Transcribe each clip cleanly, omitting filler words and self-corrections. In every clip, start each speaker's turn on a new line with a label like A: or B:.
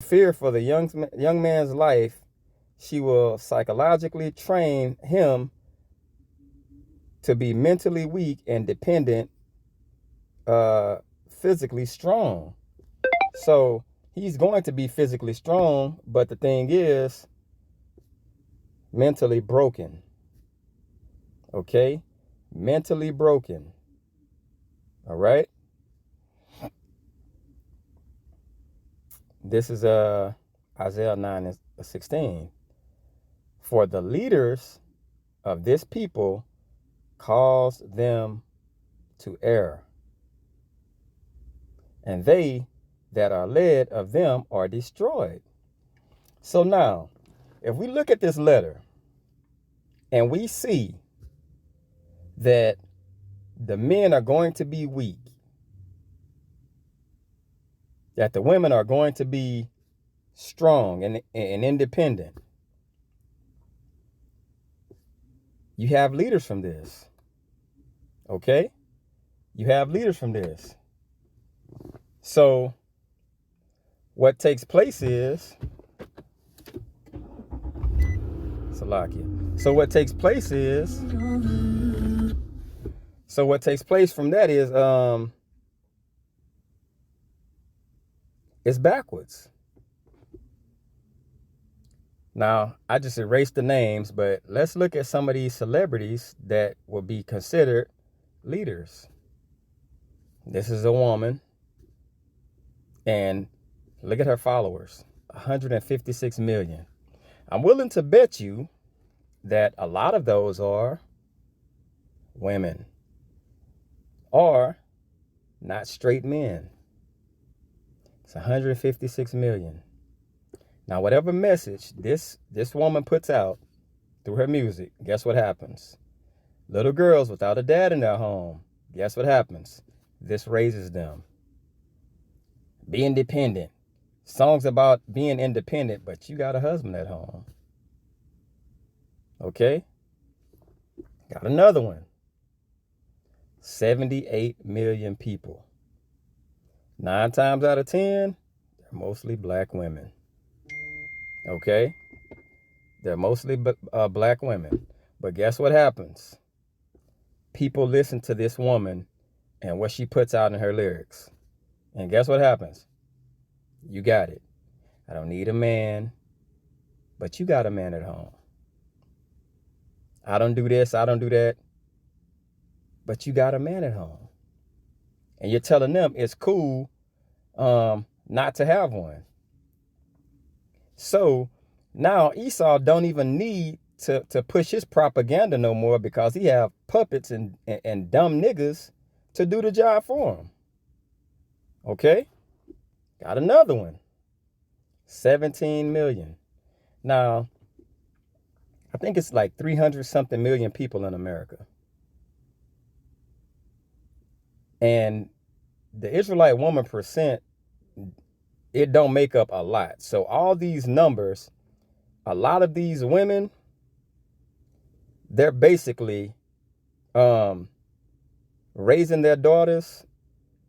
A: fear for the young man's life, she will psychologically train him to be mentally weak and dependent, physically strong. So he's going to be physically strong, but the thing is, mentally broken. Okay? Mentally broken. All right? This is Isaiah 9:16. For the leaders of this people cause them to err, and they that are led of them are destroyed. So now, if we look at this letter and we see that the men are going to be weak, that the women are going to be strong and independent, you have leaders from this. Okay? You have leaders from this. So what takes place is, Salakia. So what takes place from that is, it's backwards. Now, I just erased the names, but let's look at some of these celebrities that will be considered leaders. This is a woman, and look at her followers, 156 million. I'm willing to bet you that a lot of those are women or not straight men. It's 156 million. Now, whatever message this woman puts out through her music, guess what happens? Little girls without a dad in their home, guess what happens? This raises them. Be independent. Songs about being independent, but you got a husband at home. Okay? Got another one. 78 million people. 9 times out of 10, they're mostly black women. Okay? They're mostly black women. But guess what happens? People listen to this woman and what she puts out in her lyrics. And guess what happens? You got it. I don't need a man, but you got a man at home. I don't do this, I don't do that, but you got a man at home. And you're telling them it's cool not to have one. So now Esau don't even need to push his propaganda no more, because he have puppets and dumb niggas to do the job for him. Okay? Got another one. 17 million. Now, I think it's like 300 something million people in America. And the Israelite woman percent, it don't make up a lot. So all these numbers, a lot of these women, they're basically raising their daughters.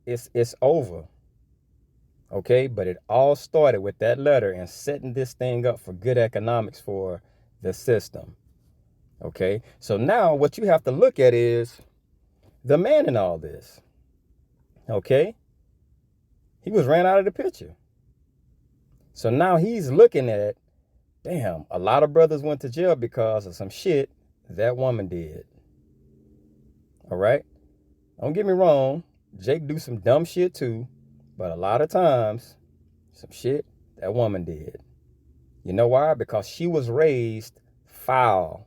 A: It's over. Okay, but it all started with that letter and setting this thing up for good economics for the system. Okay, so now what you have to look at is the man in all this. Okay, he was ran out of the picture. So now he's looking at, damn, a lot of brothers went to jail because of some shit that woman did. All right, don't get me wrong, Jake do some dumb shit too. But a lot of times, some shit that woman did. You know why? Because she was raised foul.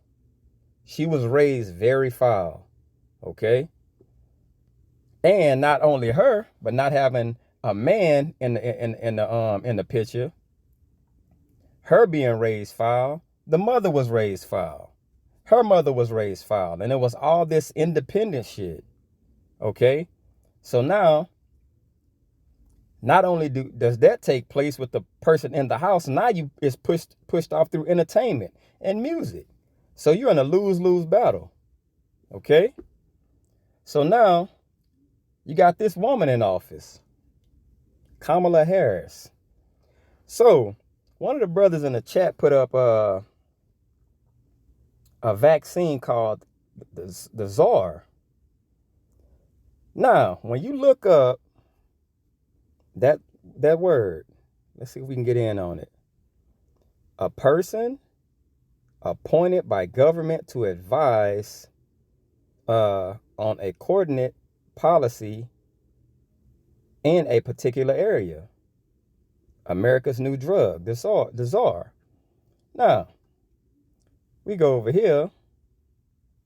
A: She was raised very foul. Okay? And not only her, but not having a man in the picture. Her being raised foul. The mother was raised foul. Her mother was raised foul. And it was all this independent shit. Okay? So now, not only does that take place with the person in the house, now it's pushed off through entertainment and music. So you're in a lose-lose battle. Okay? So now you got this woman in office, Kamala Harris. So one of the brothers in the chat put up a vaccine called the Czar. Now, when you look up that word, let's see if we can get in on it. A person appointed by government to advise on a coordinate policy in a particular area. America's new drug, the Czar. Now, we go over here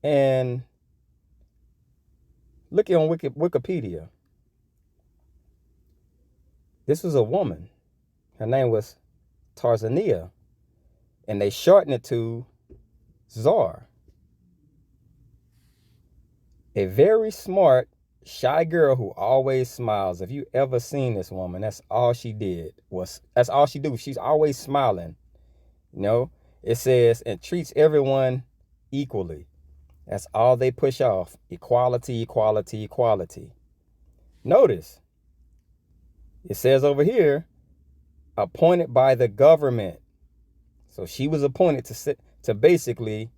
A: and look on Wikipedia. This was a woman. Her name was Tarzania, and they shortened it to Czar. A very smart, shy girl who always smiles. If you ever seen this woman, that's all she did. That's all she do. She's always smiling. You know, it says, and treats everyone equally. That's all they push off. Equality, equality, equality. Notice, it says over here, appointed by the government. So she was appointed to basically,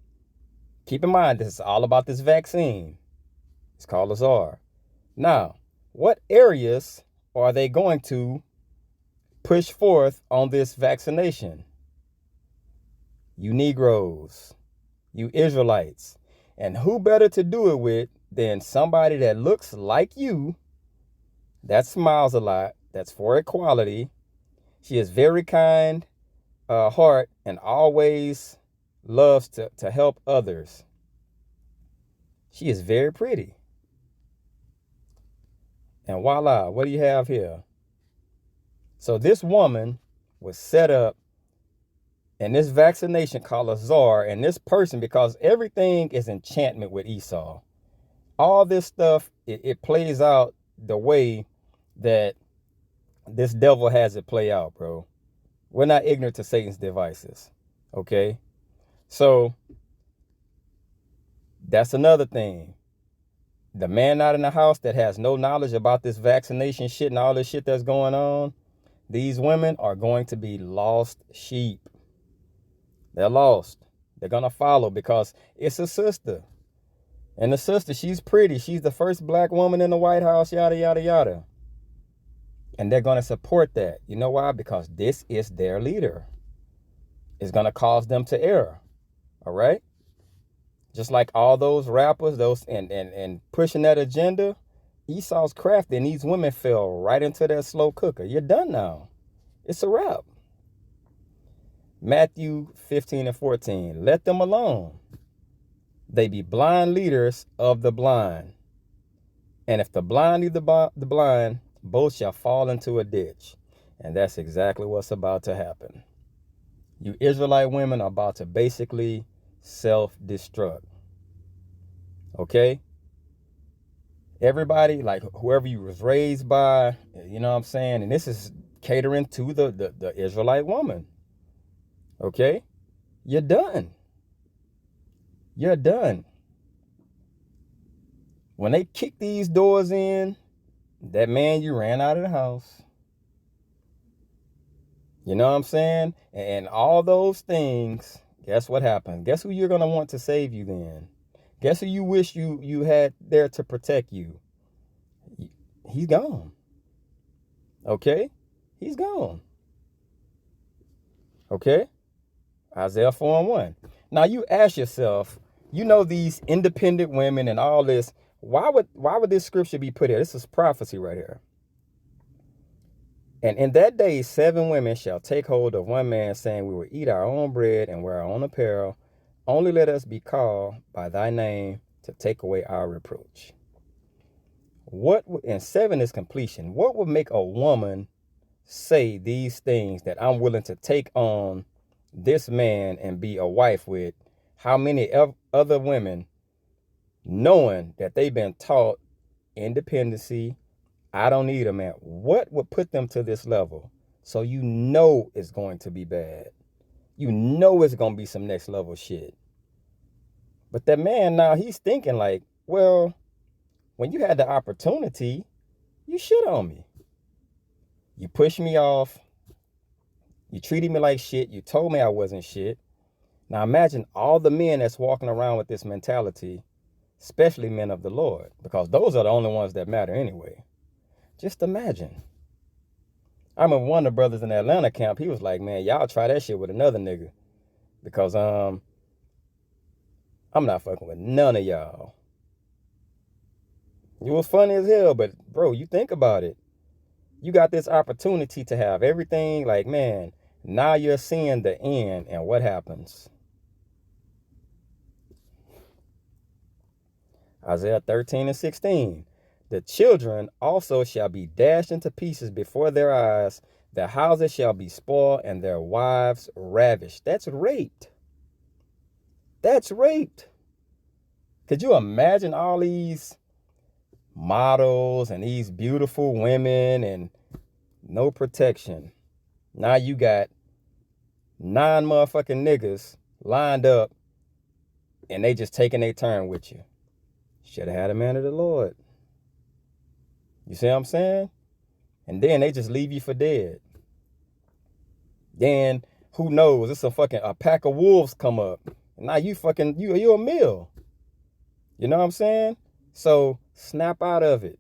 A: keep in mind, this is all about this vaccine. It's called a Czar. Now, what areas are they going to push forth on this vaccination? You Negroes, you Israelites. And who better to do it with than somebody that looks like you, that smiles a lot, that's for equality. She is very kind heart and always loves to help others. She is very pretty. And voila, what do you have here? So this woman was set up in this vaccination called a Czar, and this person, because everything is enchantment with Esau. All this stuff, it plays out the way that this devil has it play out, bro. We're not ignorant to Satan's devices, okay? So that's another thing. The man out in the house that has no knowledge about this vaccination shit and all this shit that's going on, these women are going to be lost sheep. They're lost. They're going to follow because it's a sister. And the sister, she's pretty. She's the first black woman in the White House, yada, yada, yada. And they're going to support that. You know why? Because this is their leader. It's going to cause them to err. All right? Just like all those rappers, and pushing that agenda, Esau's crafty, and these women fell right into that slow cooker. You're done now. It's a wrap. Matthew 15:14. Let them alone. They be blind leaders of the blind. And if the blind lead the blind, both shall fall into a ditch. And that's exactly what's about to happen. You Israelite women are about to basically self-destruct. Okay? Everybody, like whoever you was raised by, you know what I'm saying? And this is catering to the Israelite woman. Okay? You're done. You're done. When they kick these doors in, that man, you ran out of the house. You know what I'm saying? And all those things, guess what happened? Guess who you're going to want to save you then? Guess who you wish you had there to protect you? He's gone. Okay? He's gone. Okay? Isaiah 4:1. Now you ask yourself, you know, these independent women and all this, why would this scripture be put here? This is prophecy right here. And in that day, 7 women shall take hold of one man, saying, we will eat our own bread and wear our own apparel. Only let us be called by thy name to take away our reproach. And 7 is completion. What would make a woman say these things, that I'm willing to take on this man and be a wife with? How many other women, knowing that they've been taught independency, I don't need a man, what would put them to this level? So you know it's going to be bad. You know it's going to be some next level shit. But that man now, he's thinking like, well, when you had the opportunity, you shit on me. You pushed me off. You treated me like shit. You told me I wasn't shit. Now imagine all the men that's walking around with this mentality, especially men of the Lord, because those are the only ones that matter anyway. Just imagine. I remember one of the brothers in the Atlanta camp, he was like, man, y'all try that shit with another nigga. Because I'm not fucking with none of y'all. It was funny as hell, but bro, you think about it. You got this opportunity to have everything, like, man, now you're seeing the end, and what happens? Isaiah 13:16. The children also shall be dashed into pieces before their eyes. Their houses shall be spoiled and their wives ravished. That's raped. That's raped. Could you imagine all these models and these beautiful women and no protection? Now you got 9 motherfucking niggas lined up and they just taking their turn with you. Should have had a man of the Lord. You see what I'm saying? And then they just leave you for dead. Then who knows? It's a pack of wolves come up. And now you're a meal. You know what I'm saying? So snap out of it.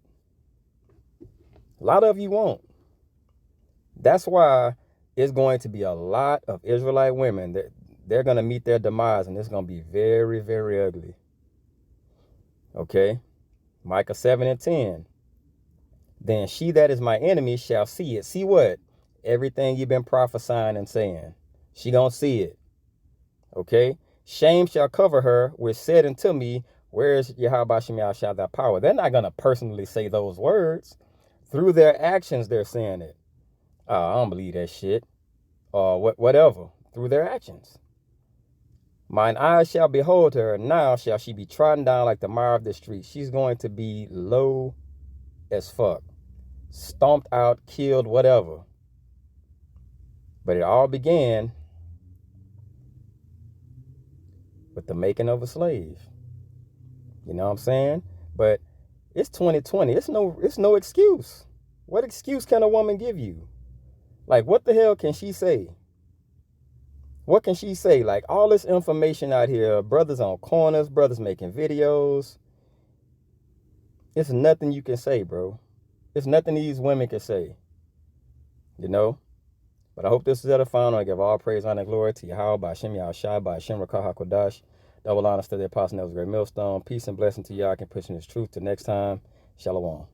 A: A lot of you won't. That's why it's going to be a lot of Israelite women that they're going to meet their demise, and it's going to be very, very ugly. Okay? Micah 7:10. Then she that is my enemy shall see it. See what? Everything you've been prophesying and saying. She gonna see it. Okay? Shame shall cover her, which said unto me, where is Yahweh Shem Yahshua thy power? They're not gonna personally say those words. Through their actions, they're saying it. I don't believe that shit. Or whatever. Through their actions. Mine eyes shall behold her, now shall she be trodden down like the mire of the street. She's going to be low as fuck. Stomped out, killed, whatever. But it all began with the making of a slave. You know what I'm saying? But it's 2020. It's no excuse. What excuse can a woman give you? Like, what the hell can she say? What can she say? Like, all this information out here, brothers on corners, brothers making videos. It's nothing you can say, bro. It's nothing these women can say. You know? But I hope this is edifying. I give all praise, honor, and glory to Yahweh, by Shem Yahushua, by Shem Rakah HaKodash. Double honor to the apostle, that was a great millstone. Peace and blessing to y'all. I can push in this truth. Till next time. Shalom.